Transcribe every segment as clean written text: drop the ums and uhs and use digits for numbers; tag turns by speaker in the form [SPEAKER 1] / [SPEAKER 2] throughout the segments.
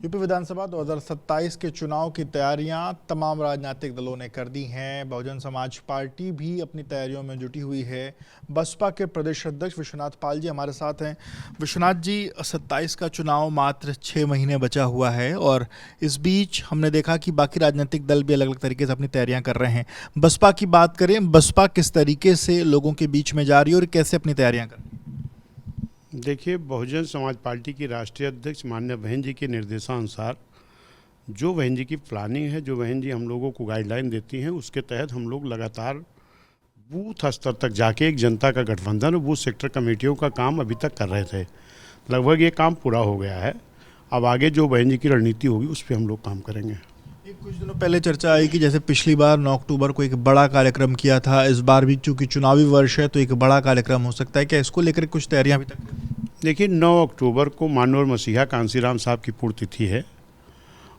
[SPEAKER 1] UP विधानसभा 2027 के चुनाव की तैयारियां तमाम राजनीतिक दलों ने कर दी हैं। बहुजन समाज पार्टी भी अपनी तैयारियों में जुटी हुई है। बसपा के प्रदेश अध्यक्ष विश्वनाथ पाल जी हमारे साथ हैं। विश्वनाथ जी, 27 का चुनाव मात्र 6 महीने बचा हुआ है और इस बीच हमने देखा कि बाकी राजनीतिक दल भी अलग अलग तरीके से अपनी तैयारियां कर रहे हैं। बसपा की बात करें, बसपा किस तरीके से लोगों के बीच में जा रही है और कैसे अपनी तैयारियां कर रही है?
[SPEAKER 2] देखिए, बहुजन समाज पार्टी की राष्ट्रीय अध्यक्ष माननीय बहन जी के निर्देशानुसार जो बहन जी की प्लानिंग है, जो बहन जी हम लोगों को गाइडलाइन देती हैं, उसके तहत हम लोग लगातार बूथ स्तर तक जाके एक जनता का गठबंधन और बूथ सेक्टर कमेटियों का काम अभी तक कर रहे थे। लगभग ये काम पूरा हो गया है। अब आगे जो बहन जी की रणनीति होगी उस पर हम लोग काम करेंगे।
[SPEAKER 1] कुछ दिनों पहले चर्चा आई कि जैसे पिछली बार 9 अक्टूबर को एक बड़ा कार्यक्रम किया था, इस बार भी चूंकि चुनावी वर्ष है तो एक बड़ा कार्यक्रम हो सकता है। क्या इसको लेकर कुछ तैयारियां अभी तक?
[SPEAKER 2] देखिए, 9 अक्टूबर को माननीय मसीहा कांसीराम साहब की पुण्यतिथि है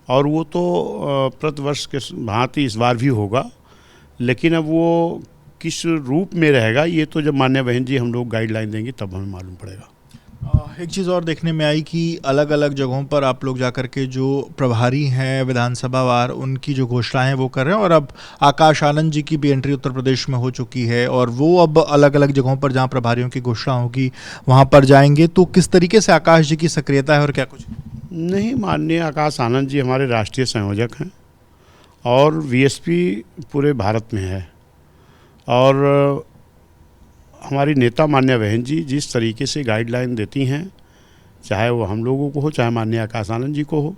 [SPEAKER 2] और वो तो प्रतिवर्ष के भांति इस बार भी होगा, लेकिन अब वो किस रूप में रहेगा ये तो जब माननीय बहन जी हम लोग गाइडलाइन देंगी तब हमें मालूम पड़ेगा।
[SPEAKER 1] एक चीज़ और देखने में आई कि अलग अलग जगहों पर आप लोग जाकर के जो प्रभारी हैं विधानसभा वार, उनकी जो घोषणाएं हैं वो कर रहे हैं और अब आकाश आनंद जी की भी एंट्री उत्तर प्रदेश में हो चुकी है और वो अब अलग अलग जगहों पर जहां प्रभारियों की घोषणा होगी वहां पर जाएंगे। तो किस तरीके से आकाश जी की सक्रियता है और क्या कुछ?
[SPEAKER 2] नहीं, माननीय आकाश आनंद जी हमारे राष्ट्रीय संयोजक हैं और वीएसपी पूरे भारत में है और हमारी नेता मान्य बहन जी जिस तरीके से गाइडलाइन देती हैं, चाहे वो हम लोगों को हो चाहे माननीय आकाश आनंद जी को हो,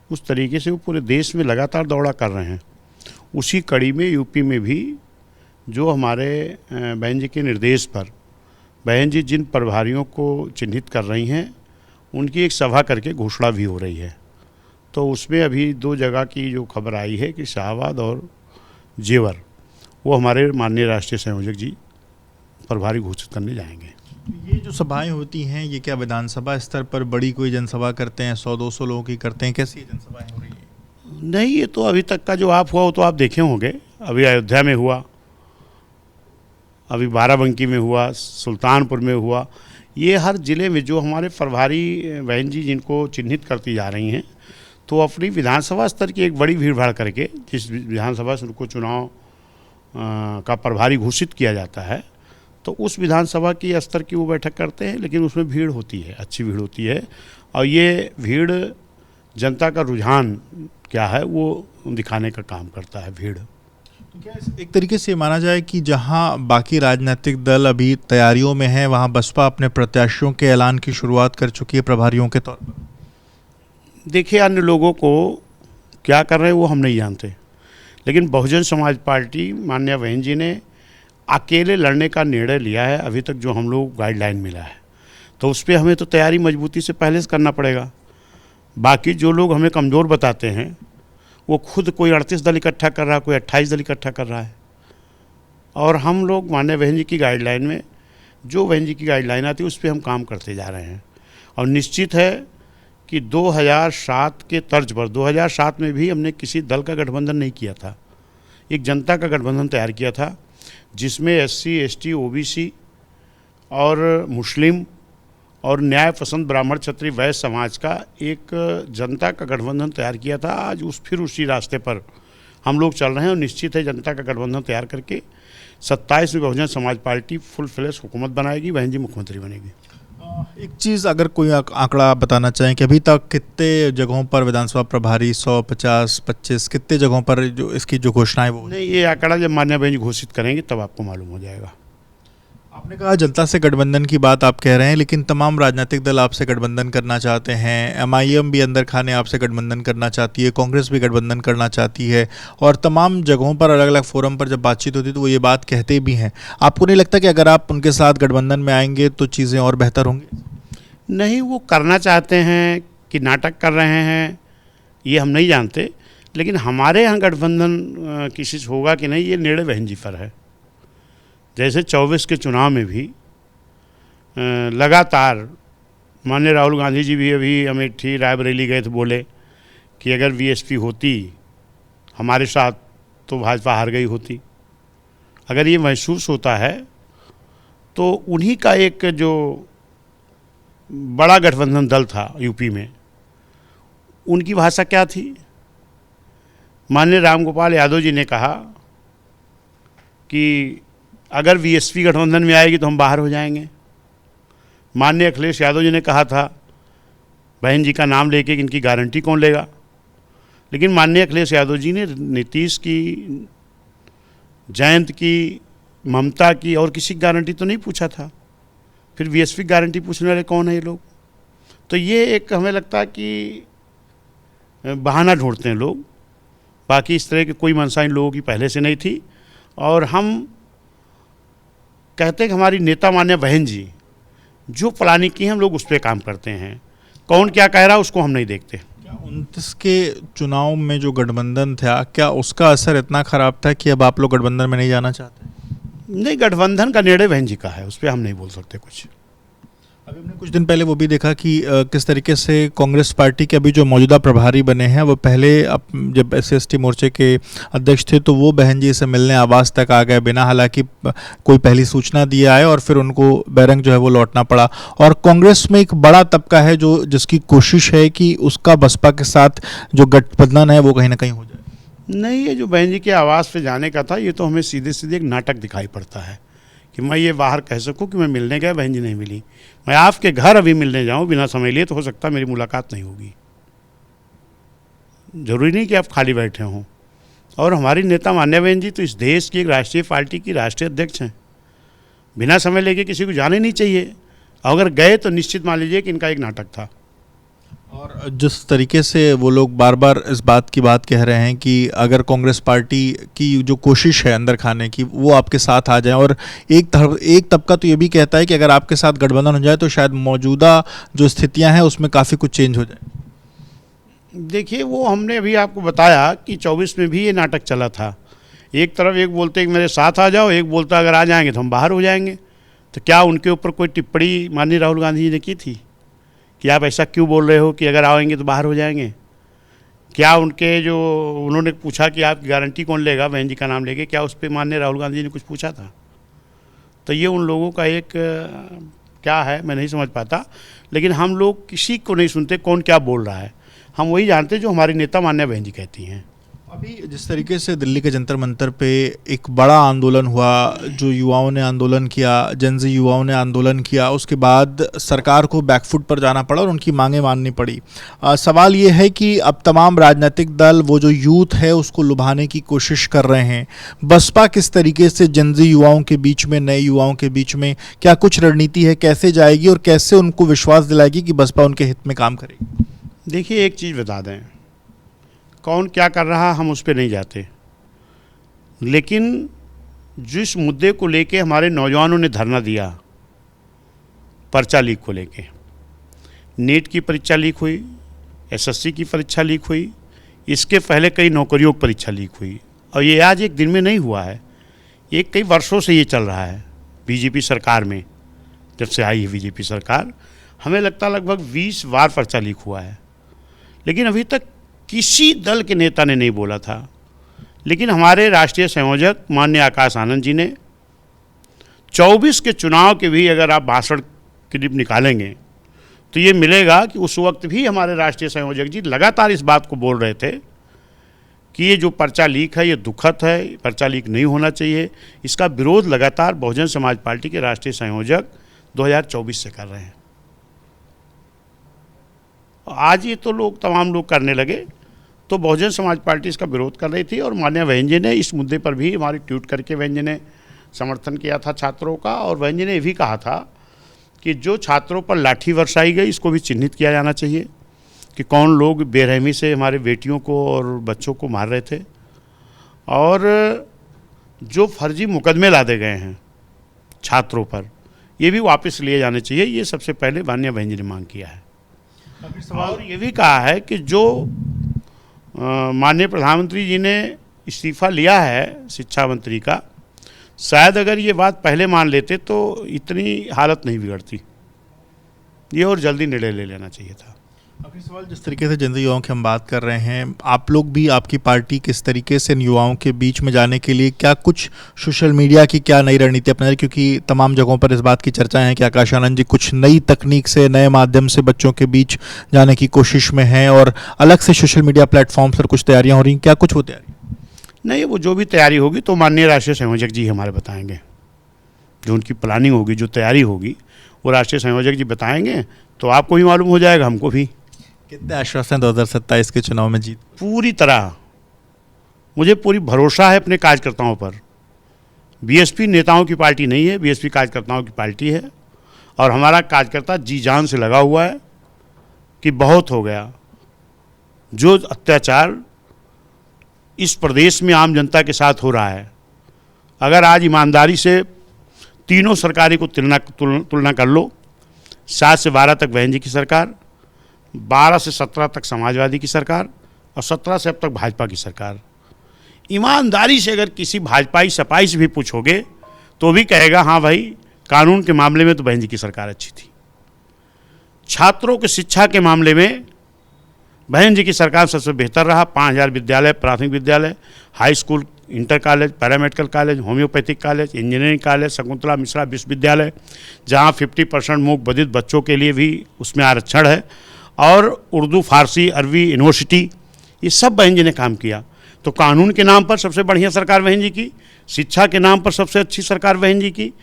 [SPEAKER 2] उस तरीके से वो पूरे देश में लगातार दौड़ा कर रहे हैं। उसी कड़ी में यूपी में भी जो हमारे बहन जी के निर्देश पर बहन जी जिन प्रभारियों को चिन्हित कर रही हैं उनकी एक सभा करके घोषणा भी हो रही है। तो उसमें अभी 2 जगह की जो खबर आई है कि शाहबाद और जेवर, वो हमारे माननीय राष्ट्रीय संयोजक जी प्रभारी घोषित करने जाएंगे।
[SPEAKER 1] ये जो सभाएं होती हैं ये क्या विधानसभा स्तर पर बड़ी कोई जनसभा करते हैं, 100-200 लोगों की करते हैं? कैसी जनसभाएं हो रही है?
[SPEAKER 2] नहीं, ये तो अभी तक का जो आप हुआ वो तो आप देखे होंगे। अभी अयोध्या में हुआ, अभी बाराबंकी में हुआ, सुल्तानपुर में हुआ। ये हर ज़िले में जो हमारे प्रभारी बहन जी जिनको चिन्हित करती जा रही हैं, तो अपनी विधानसभा स्तर की एक बड़ी भीड़ भाड़ करके जिस विधानसभा से उनको चुनाव का प्रभारी घोषित किया जाता है तो उस विधानसभा की स्तर की वो बैठक करते हैं, लेकिन उसमें भीड़ होती है, अच्छी भीड़ होती है और ये भीड़ जनता का रुझान क्या है वो दिखाने का काम करता है भीड़।
[SPEAKER 1] तो क्या एक तरीके से माना जाए कि जहां बाकी राजनीतिक दल अभी तैयारियों में हैं वहां बसपा अपने प्रत्याशियों के ऐलान की शुरुआत कर चुकी है प्रभारियों के तौर पर?
[SPEAKER 2] देखिए, अन्य लोगों को क्या कर रहे हैं वो हम नहीं जानते, लेकिन बहुजन समाज पार्टी माननीय बहन जी ने अकेले लड़ने का निर्णय लिया है। अभी तक जो हम लोग गाइडलाइन मिला है तो उस पर हमें तो तैयारी मजबूती से पहले से करना पड़ेगा। बाकी जो लोग हमें कमज़ोर बताते हैं वो खुद कोई 38 दल इकट्ठा कर रहा है, कोई 28 दल इकट्ठा कर रहा है और हम लोग माननीय बहन जी की गाइडलाइन में जो बहन जी की गाइडलाइन आती है उस पर हम काम करते जा रहे हैं। और निश्चित है कि 2007 के तर्ज पर 2007 में भी हमने किसी दल का गठबंधन नहीं किया था, एक जनता का गठबंधन तैयार किया था जिसमें SC ST OBC और मुस्लिम और न्याय पसंद ब्राह्मण क्षत्रिय वैश्य समाज का एक जनता का गठबंधन तैयार किया था। आज फिर उसी रास्ते पर हम लोग चल रहे हैं और निश्चित है जनता का गठबंधन तैयार करके 27 में Bahujan Samaj party full flash हुकूमत बनाएगी, बहन जी मुख्यमंत्री बनेगी।
[SPEAKER 1] एक चीज़ अगर कोई आंकड़ा बताना चाहें कि अभी तक कितने जगहों पर विधानसभा प्रभारी 100, 50, 25 कितने जगहों पर जो इसकी जो घोषणाएं वो?
[SPEAKER 2] नहीं, ये आंकड़ा जब माननीय बहन जी घोषित करेंगे तब आपको मालूम हो जाएगा।
[SPEAKER 1] आपने कहा जनता से गठबंधन की बात आप कह रहे हैं, लेकिन तमाम राजनीतिक दल आपसे गठबंधन करना चाहते हैं। MIM भी अंदर खाने आपसे गठबंधन करना चाहती है, कांग्रेस भी गठबंधन करना चाहती है और तमाम जगहों पर अलग अलग फोरम पर जब बातचीत होती है तो वो ये बात कहते भी हैं। आपको नहीं लगता कि अगर आप उनके साथ गठबंधन में आएंगे तो चीज़ें और बेहतर होंगी?
[SPEAKER 2] नहीं, वो करना चाहते हैं कि नाटक कर रहे हैं ये हम नहीं जानते, लेकिन हमारे यहाँ गठबंधन किसी से होगा कि नहीं ये निर्णय बहन जी पर है। जैसे 24 के चुनाव में भी लगातार माननीय राहुल गांधी जी भी अभी अमेठी रायबरेली गए थे, बोले कि अगर वीएसपी होती हमारे साथ तो भाजपा हार गई होती। अगर ये महसूस होता है तो उन्हीं का एक जो बड़ा गठबंधन दल था यूपी में उनकी भाषा क्या थी? माननीय रामगोपाल यादव जी ने कहा कि अगर बीएसपी गठबंधन में आएगी तो हम बाहर हो जाएंगे। माननीय अखिलेश यादव जी ने कहा था बहन जी का नाम लेके कि इनकी गारंटी कौन लेगा। लेकिन माननीय अखिलेश यादव जी ने नीतीश की, जयंत की, ममता की और किसी की गारंटी तो नहीं पूछा था। फिर बीएसपी गारंटी पूछने वाले कौन है ये लोग? तो ये एक हमें लगता है कि बहाना ढूंढते हैं लोग। बाकी इस तरह की कोई मंशा इन लोगों की पहले से नहीं थी। और हम कहते हैं कि हमारी नेता मान्य बहन जी जो प्लानिंग की है हम लोग उस पर काम करते हैं। कौन क्या कह रहा है उसको हम नहीं देखते।
[SPEAKER 1] क्या 29 के चुनाव में जो गठबंधन था, क्या उसका असर इतना खराब था कि अब आप लोग गठबंधन में नहीं जाना चाहते?
[SPEAKER 2] नहीं, गठबंधन का निर्णय बहन जी का है, उस पर हम नहीं बोल सकते कुछ।
[SPEAKER 1] अभी हमने कुछ दिन पहले वो भी देखा कि किस तरीके से कांग्रेस पार्टी के अभी जो मौजूदा प्रभारी बने हैं वो पहले जब SC/ST मोर्चे के अध्यक्ष थे तो वो बहन जी से मिलने आवास तक आ गए बिना हालांकि कोई पहली सूचना दिए आए, और फिर उनको बैरंग जो है वो लौटना पड़ा। और कांग्रेस में एक बड़ा तबका है जो जिसकी कोशिश है कि उसका बसपा के साथ जो गठबंधन है वो कहीं ना कहीं हो जाए।
[SPEAKER 2] नहीं, ये जो बहन जी के आवास पे जाने का था ये तो हमें सीधे सीधे एक नाटक दिखाई पड़ता है कि मैं ये बाहर कह सकूं कि मैं मिलने गया, बहन जी नहीं मिली। मैं आपके घर अभी मिलने जाऊं बिना समय लिए तो हो सकता है मेरी मुलाकात नहीं होगी। जरूरी नहीं कि आप खाली बैठे हों। और हमारी नेता मान्या बहन जी तो इस देश की एक राष्ट्रीय पार्टी की राष्ट्रीय अध्यक्ष हैं। बिना समय लेके किसी को जाने नहीं चाहिए। अगर गए तो निश्चित मान लीजिए कि इनका एक नाटक था।
[SPEAKER 1] और जिस तरीके से वो लोग बार बार इस बात की बात कह रहे हैं कि अगर कांग्रेस पार्टी की जो कोशिश है अंदर खाने की वो आपके साथ आ जाए, और एक तबका तो ये भी कहता है कि अगर आपके साथ गठबंधन हो जाए तो शायद मौजूदा जो स्थितियां हैं उसमें काफ़ी कुछ चेंज हो जाए।
[SPEAKER 2] देखिए, वो हमने अभी आपको बताया कि 24 में भी ये नाटक चला था। एक तरफ एक बोलते कि मेरे साथ आ जाओ, एक बोलता अगर आ जाएंगे तो हम बाहर हो जाएंगे। तो क्या उनके ऊपर कोई टिप्पणी माननीय राहुल गांधी जी ने की थी कि आप ऐसा क्यों बोल रहे हो कि अगर आएंगे तो बाहर हो जाएंगे? क्या उनके जो उन्होंने पूछा कि आपकी गारंटी कौन लेगा बहन जी का नाम लेके, क्या उस पर माननीय राहुल गांधी जी ने कुछ पूछा था? तो ये उन लोगों का एक क्या है मैं नहीं समझ पाता। लेकिन हम लोग किसी को नहीं सुनते कौन क्या बोल रहा है, हम वही जानते जो हमारी नेता मान्या बहन जी कहती हैं।
[SPEAKER 1] अभी जिस तरीके से दिल्ली के जंतर मंतर पे एक बड़ा आंदोलन हुआ, जो युवाओं ने आंदोलन किया, जनजी युवाओं ने आंदोलन किया, उसके बाद सरकार को बैकफुट पर जाना पड़ा और उनकी मांगें माननी पड़ी। सवाल ये है कि अब तमाम राजनीतिक दल वो जो यूथ है उसको लुभाने की कोशिश कर रहे हैं। बसपा किस तरीके से जनजी युवाओं के बीच में, नए युवाओं के बीच में क्या कुछ रणनीति है, कैसे जाएगी और कैसे उनको विश्वास दिलाएगी कि बसपा उनके हित में काम करेगी?
[SPEAKER 2] देखिए, एक चीज़ बता दें, कौन क्या कर रहा हम उस पर नहीं जाते, लेकिन जिस मुद्दे को लेके हमारे नौजवानों ने धरना दिया, पर्चा लीक को लेके, नीट की परीक्षा लीक हुई, SSC की परीक्षा लीक हुई, इसके पहले कई नौकरियों की परीक्षा लीक हुई, और ये आज एक दिन में नहीं हुआ है, ये कई वर्षों से ये चल रहा है। बीजेपी सरकार में जब से आई है बीजेपी सरकार, हमें लगता है लगभग 20 बार पर्चा लीक हुआ है, लेकिन अभी तक किसी दल के नेता ने नहीं बोला था। लेकिन हमारे राष्ट्रीय संयोजक माननीय आकाश आनंद जी ने 24 के चुनाव के भी अगर आप भाषण क्लिप निकालेंगे तो ये मिलेगा कि उस वक्त भी हमारे राष्ट्रीय संयोजक जी लगातार इस बात को बोल रहे थे कि ये जो पर्चा लीक है ये दुखद है, पर्चा लीक नहीं होना चाहिए। इसका विरोध लगातार बहुजन समाज पार्टी के राष्ट्रीय संयोजक 2024 से कर रहे हैं। आज ये तो तमाम लोग करने लगे, तो बहुजन समाज पार्टी इसका विरोध कर रही थी। और माननीय बहन जी ने इस मुद्दे पर भी हमारी ट्वीट करके बहन जी ने समर्थन किया था छात्रों का, और बहन जी ने ये भी कहा था कि जो छात्रों पर लाठी बरसाई गई इसको भी चिन्हित किया जाना चाहिए कि कौन लोग बेरहमी से हमारे बेटियों को और बच्चों को मार रहे थे, और जो फर्जी मुकदमे लादे गए हैं छात्रों पर ये भी वापस लिए जाने चाहिए। ये सबसे पहले माननीय बहन जी ने मांग किया है। और ये भी कहा है कि जो माननीय प्रधानमंत्री जी ने इस्तीफा लिया है शिक्षा मंत्री का, शायद अगर ये बात पहले मान लेते तो इतनी हालत नहीं बिगड़ती, ये और जल्दी निर्णय ले लेना चाहिए था।
[SPEAKER 1] आखिरी सवाल, जिस तरीके से जनता युवाओं की हम बात कर रहे हैं, आप लोग भी, आपकी पार्टी किस तरीके से इन युवाओं के बीच में जाने के लिए क्या कुछ सोशल मीडिया की क्या नई रणनीति अपना रही, क्योंकि तमाम जगहों पर इस बात की चर्चा है कि आकाश आनंद जी कुछ नई तकनीक से, नए माध्यम से बच्चों के बीच जाने की कोशिश में हैं और अलग से सोशल मीडिया प्लेटफॉर्म पर कुछ तैयारियां हो रही हैं, क्या कुछ वो तैयारी?
[SPEAKER 2] नहीं, वो जो भी तैयारी होगी तो माननीय राष्ट्रीय संयोजक जी हमारे बताएंगे। जो उनकी प्लानिंग होगी, जो तैयारी होगी, वो राष्ट्रीय संयोजक जी बताएंगे, तो आपको भी मालूम हो जाएगा, हमको भी।
[SPEAKER 1] कितने आश्वासन 2027 के चुनाव में जीत?
[SPEAKER 2] पूरी तरह मुझे पूरी भरोसा है अपने कार्यकर्ताओं पर। बीएसपी नेताओं की पार्टी नहीं है, बीएसपी कार्यकर्ताओं की पार्टी है, और हमारा कार्यकर्ता जी जान से लगा हुआ है कि बहुत हो गया। जो अत्याचार इस प्रदेश में आम जनता के साथ हो रहा है, अगर आज ईमानदारी से तीनों सरकारों को तुलना कर लो, 7 से 12 तक बहन जी की सरकार, 12 से 17 तक समाजवादी की सरकार, और 17 से अब तक भाजपा की सरकार। ईमानदारी से अगर किसी भाजपाई सपाई से भी पूछोगे तो भी कहेगा हाँ भाई, कानून के मामले में तो बहन जी की सरकार अच्छी थी। छात्रों के शिक्षा के मामले में बहन जी की सरकार सबसे बेहतर रहा। 5000 विद्यालय, प्राथमिक विद्यालय, high school, inter college, paramedical college, homeopathic college, engineering college, Shakuntala Mishra विश्वविद्यालय, जहाँ 50% मूक बधिर बच्चों के लिए भी उसमें आरक्षण है, और उर्दू, फारसी, अरबी यूनिवर्सिटी, ये सब बहन जी ने काम किया। तो कानून के नाम पर सबसे बढ़िया सरकार बहन जी की, शिक्षा के नाम पर सबसे अच्छी सरकार बहन जी की,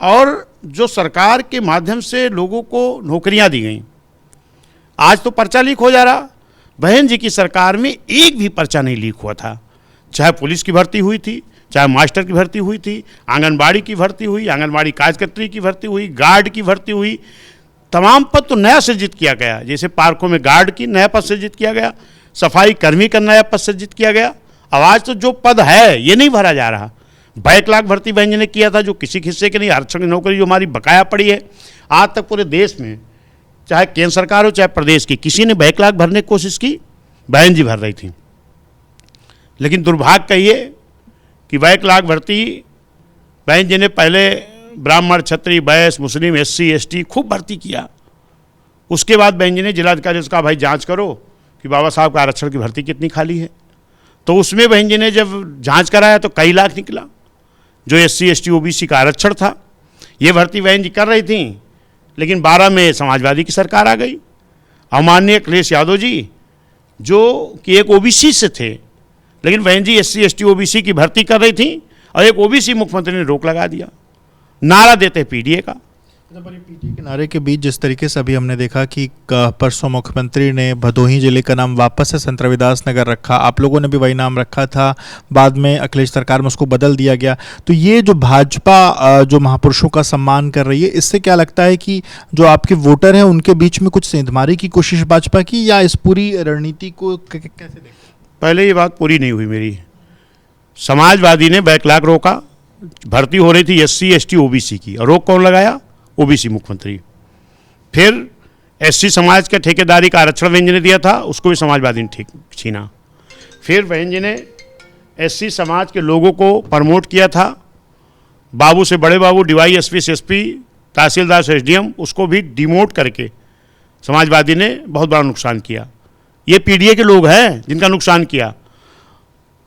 [SPEAKER 2] और जो सरकार के माध्यम से लोगों को नौकरियां दी गई। आज तो पर्चा लीक हो जा रहा, बहन जी की सरकार में एक भी पर्चा नहीं लीक हुआ था। चाहे पुलिस की भर्ती हुई थी, चाहे मास्टर की भर्ती हुई थी, आंगनबाड़ी की भर्ती हुई, आंगनबाड़ी कार्यकर्त्री की भर्ती हुई, गार्ड की भर्ती हुई, तमाम पद तो नया सृजित किया गया। जैसे पार्कों में गार्ड की नया पद सृजित किया गया, सफाई कर्मी का नया पद सृजित किया गया। आज तो जो पद है ये नहीं भरा जा रहा। बैकलॉग भर्ती बहन जी ने किया था, जो किसी हिस्से के नहीं, आरक्षण की नौकरी जो हमारी बकाया पड़ी है। आज तक पूरे देश में, चाहे केंद्र सरकार हो चाहे प्रदेश की, किसी ने बैकलॉग भरने की कोशिश की? बहन जी भर रही थी। लेकिन दुर्भाग्य कहिए कि बैकलॉग भर्ती बहन जी ने पहले ब्राह्मण, क्षत्रिय, वैश्य, मुस्लिम, SC ST खूब भर्ती किया। उसके बाद बहन जी ने जिलाधिकारी से कहा भाई जांच करो कि बाबा साहब का आरक्षण की भर्ती कितनी खाली है। तो उसमें बहन जी ने जब जांच कराया तो कई लाख निकला, जो SC ST OBC का आरक्षण था। ये भर्ती बहन जी कर रही थी, लेकिन 12 में समाजवादी की सरकार आ गई। अमाननीय अखिलेश यादव जी, जो कि एक OBC से थे, लेकिन बहन जी SC ST OBC की भर्ती कर रही थी, और एक OBC मुख्यमंत्री ने रोक लगा दिया, नारा देते PDA का।
[SPEAKER 1] PTA के नारे के बीच जिस तरीके से अभी हमने देखा कि परसों मुख्यमंत्री ने भदोही जिले का नाम वापस से संत रविदास नगर रखा, आप लोगों ने भी वही नाम रखा था, बाद में अखिलेश सरकार में उसको बदल दिया गया। तो ये जो भाजपा जो महापुरुषों का सम्मान कर रही है, इससे क्या लगता है कि जो आपके वोटर हैं उनके बीच में कुछ सेंधमारी की कोशिश भाजपा की, या इस पूरी रणनीति को कैसे देखते?
[SPEAKER 2] पहले ये बात पूरी नहीं हुई मेरी। समाजवादी ने बैकलॉग रोका, भर्ती हो रही थी SC ST OBC की, और रोक कौन लगाया? OBC मुख्यमंत्री। फिर SC समाज के ठेकेदारी का आरक्षण बहन जी ने दिया था, उसको भी समाजवादी ने ठीक छीना। फिर बहन जी ने SC समाज के लोगों को प्रमोट किया था, बाबू से बड़े बाबू, DYSP से SP, तहसीलदार से SDM, उसको भी डिमोट करके समाजवादी ने बहुत बड़ा नुकसान किया। ये PDA के लोग हैं जिनका नुकसान किया।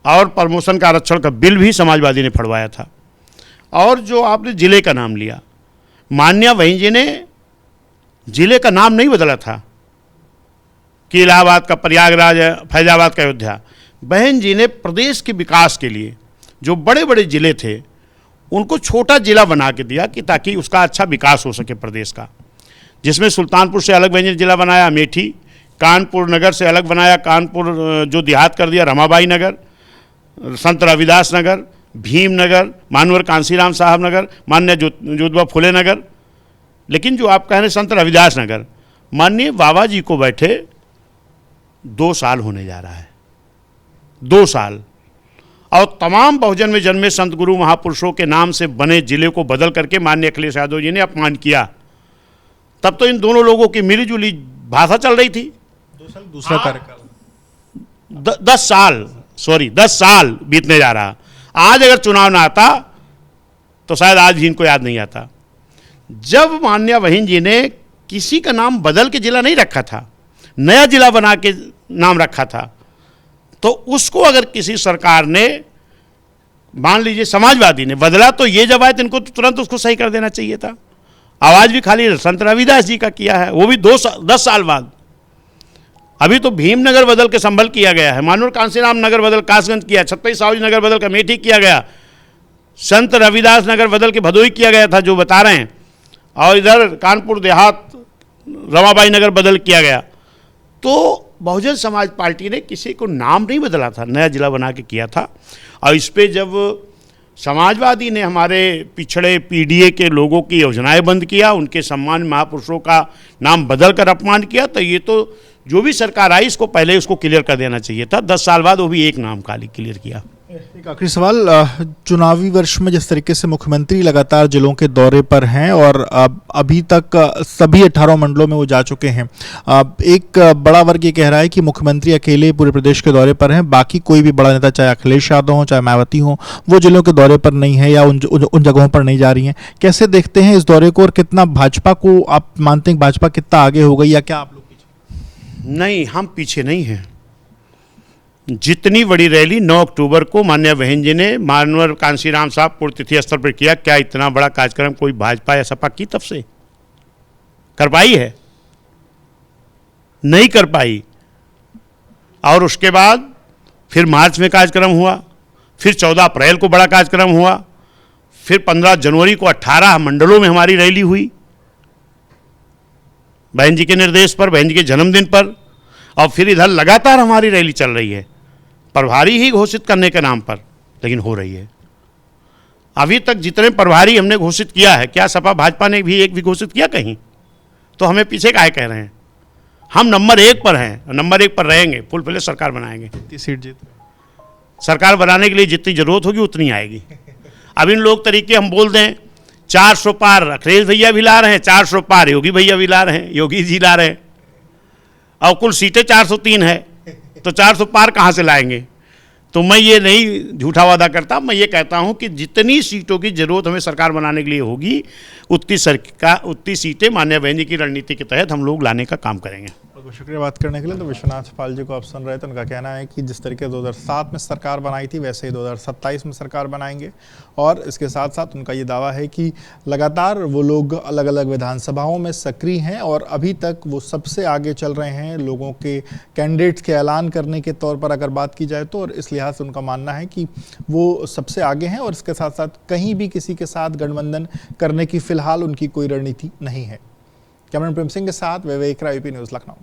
[SPEAKER 2] और प्रमोशन का आरक्षण का बिल भी समाजवादी ने फड़वाया था। और जो आपने जिले का नाम लिया, मान्या बहन जी ने जिले का नाम नहीं बदला था कि इलाहाबाद का प्रयागराज, फैजाबाद का अयोध्या। बहन जी ने प्रदेश के विकास के लिए जो बड़े बड़े जिले थे उनको छोटा जिला बना के दिया, कि ताकि उसका अच्छा विकास हो सके प्रदेश का। जिसमें सुल्तानपुर से अलग बहन जी ने जिला बनाया अमेठी, कानपुर नगर से अलग बनाया कानपुर, जो देहात कर दिया रमाबाई नगर, संत रविदास नगर, भीम नगर, मानवर कांसीराम साहब नगर, मान्य ज्योतिबा फुले नगर। लेकिन जो आप कह रहे संत रविदास नगर, माननीय बाबा जी को बैठे 2 साल होने जा रहा है, 2 साल, और तमाम बहुजन में जन्मे संत गुरु महापुरुषों के नाम से बने जिले को बदल करके माननीय अखिलेश यादव जी ने अपमान किया। तब तो इन दोनों लोगों की मिली जुली भाषा चल रही थी।
[SPEAKER 1] 2 साल दूसरा कार्यकाल,
[SPEAKER 2] 10 साल बीतने जा रहा। आज अगर चुनाव ना आता तो शायद आज भी इनको याद नहीं आता। जब मान्या बहन जी ने किसी का नाम बदल के जिला नहीं रखा था, नया जिला बना के नाम रखा था, तो उसको अगर किसी सरकार ने, मान लीजिए समाजवादी ने बदला, तो ये जब आए तो इनको तो तुरंत उसको सही कर देना चाहिए था। आवाज भी खाली संत रविदास जी का किया है, वो भी 10 साल बाद। अभी तो भीमनगर बदल के संभल किया गया है, मानूर कांसीराम नगर बदल कासगंज किया, छत्रपति साहू नगर बदल कमेठी किया गया, संत रविदास नगर बदल के भदोई किया गया था जो बता रहे हैं, और इधर कानपुर देहात रमाबाई नगर बदल किया गया। तो बहुजन समाज पार्टी ने किसी को नाम नहीं बदला था, नया जिला बना के किया था। और इस पे जब समाजवादी ने हमारे पिछड़े पीडीए के लोगों की योजनाएं बंद किया, उनके सम्मान महापुरुषों का नाम बदल कर अपमान किया, तो ये तो जो भी सरकार आई इसको पहले उसको क्लियर कर देना चाहिए था। 10 साल बाद वो भी एक नाम खाली क्लियर किया।
[SPEAKER 1] एक आखिरी सवाल, चुनावी वर्ष में जिस तरीके से मुख्यमंत्री लगातार जिलों के दौरे पर हैं और अभी तक सभी 18 मंडलों में वो जा चुके हैं, एक बड़ा वर्ग ये कह रहा है कि मुख्यमंत्री अकेले पूरे प्रदेश के दौरे पर हैं, बाकी कोई भी बड़ा नेता चाहे अखिलेश यादव हो चाहे मायावती हो, वो जिलों के दौरे पर नहीं है या उन जगहों पर नहीं जा रही हैं। कैसे देखते हैं इस दौरे को और कितना भाजपा को आप मानते हैं, भाजपा कितना आगे हो गई या क्या आप लोग पीछे?
[SPEAKER 2] नहीं, हम पीछे नहीं हैं। जितनी बड़ी रैली 9 अक्टूबर को माननीय बहन जी ने मानवर कांसीराम साहब पुण्यतिथि स्तर पर किया, क्या इतना बड़ा कार्यक्रम कोई भाजपा या सपा की तरफ से कर पाई है? नहीं कर पाई। और उसके बाद फिर मार्च में कार्यक्रम हुआ, फिर 14 अप्रैल को बड़ा कार्यक्रम हुआ, फिर 15 जनवरी को 18 मंडलों में हमारी रैली हुई बहन जी के निर्देश पर, बहन जी के जन्मदिन पर। और फिर इधर लगातार हमारी रैली चल रही है, प्रभारी ही घोषित करने के नाम पर, लेकिन हो रही है। अभी तक जितने प्रभारी हमने घोषित किया है, क्या सपा भाजपा ने भी एक भी घोषित किया कहीं? तो हमें पीछे काहे कह रहे हैं? हम नंबर 1 पर हैं, नंबर 1 पर रहेंगे, फुल फ्लेज सरकार बनाएंगे।
[SPEAKER 1] कितनी सीट जीत?
[SPEAKER 2] सरकार बनाने के लिए जितनी जरूरत होगी उतनी आएगी। अब इन लोग तरीके हम बोल दें 400 पार अखिलेश भैया भी ला रहे हैं, 400 पार योगी भैया भी ला रहे हैं, योगी जी ला रहे हैं, और कुल सीटें 403 है, तो 400 पार कहाँ से लाएंगे? तो मैं ये नहीं झूठा वादा करता, मैं ये कहता हूँ कि जितनी सीटों की जरूरत हमें सरकार बनाने के लिए होगी उतनी सीटें माननीय बहन जी की रणनीति के तहत हम लोग लाने का काम करेंगे।
[SPEAKER 1] बहुत बहुत शुक्रिया बात करने के लिए। तो विश्वनाथ पाल जी को आप सुन रहे थे, उनका कहना है कि जिस तरीके 2007 में सरकार बनाई थी वैसे ही 2027 में सरकार बनाएंगे। और इसके साथ साथ उनका ये दावा है कि लगातार वो लोग अलग अलग विधानसभाओं में सक्रिय हैं और अभी तक वो सबसे आगे चल रहे हैं लोगों के कैंडिडेट्स के ऐलान करने के तौर पर अगर बात की जाए तो। और इस लिहाज से उनका मानना है कि वो सबसे आगे हैं और इसके साथ साथ कहीं भी किसी के साथ गठबंधन करने की फिलहाल उनकी कोई रणनीति नहीं है। कैमरामैन प्रेम सिंह के साथ विवेक राय, यूपी न्यूज़ लखनऊ।